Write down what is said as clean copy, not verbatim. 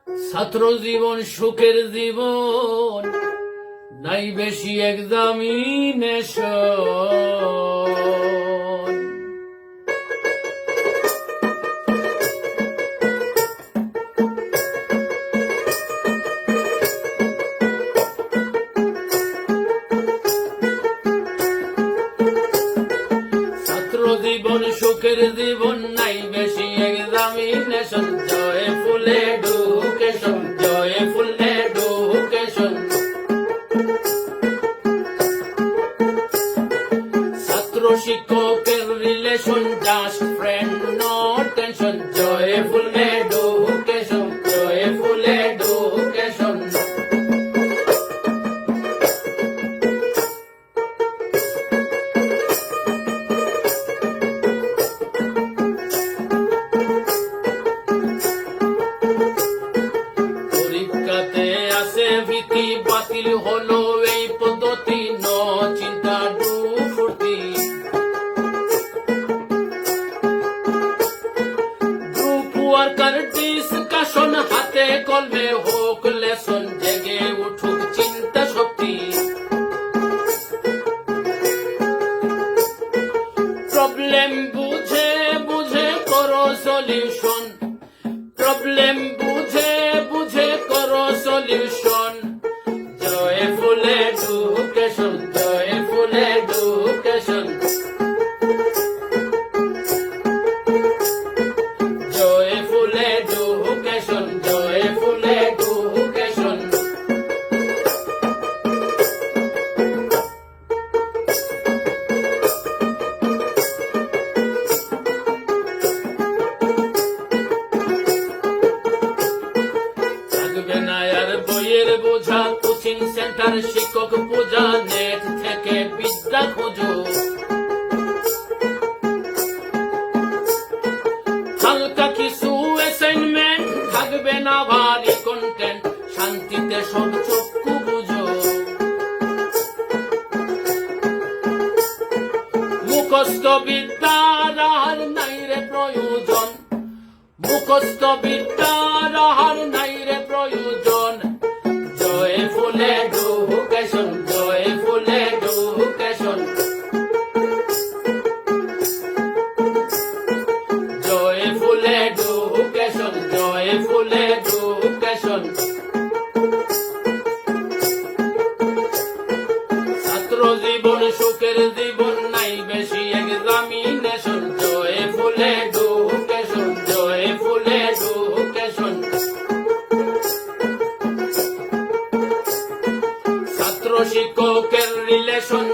ছাত্র জীবন সুখের জীবন, নাই বেশি এক্সামিনেশন। ছাত্র জীবন সুখের জীবন, নাই বেশি examination. Joyful education, joyful education. ছাত্র শিক্ষকের relation, just friend no tension. Joyful education, joyful education. পরীক্ষাতে আসে ভীতি, বাতিল হলো এই পদ্ধতি। ন চিন্তা ডু ফুর্তি, গ্রুপ ওয়ার্কার ডিসকাশন। হাতে কলমে হোক লেসন, জেগে উঠুক চিন্তা শক্তি। প্রবলেম বুঝে বুঝে করো সলিউশন, প্রবলেম বুঝে বুঝে করো solution. Joyful education, joyful education. Joyful education, joyful education. থাকবে না আর বইয়ের বোঝা, কোচিং সেন্টার শিক্ষক পূজা। নেট থেকে বিদ্যা খোঁজো, হালকা কিছু অ্যাসাইনমেন্ট। থাকবে না ভারী কন্টেন্ট, শান্তিতে সব চক্ষু বুঝো। মুখস্থ বিদ্যার আর নাই রে প্রয়োজন, মুখস্থ বিদ্যার আর নাই রে প্রয়োজন। Joyful education, joyful education. Joyful education, joyful education. ছাত্র জীবন সুখের জীবন, নাই বেশি examination. Joyful education, joyful education. ছাত্র শিক্ষকের রিলেশন,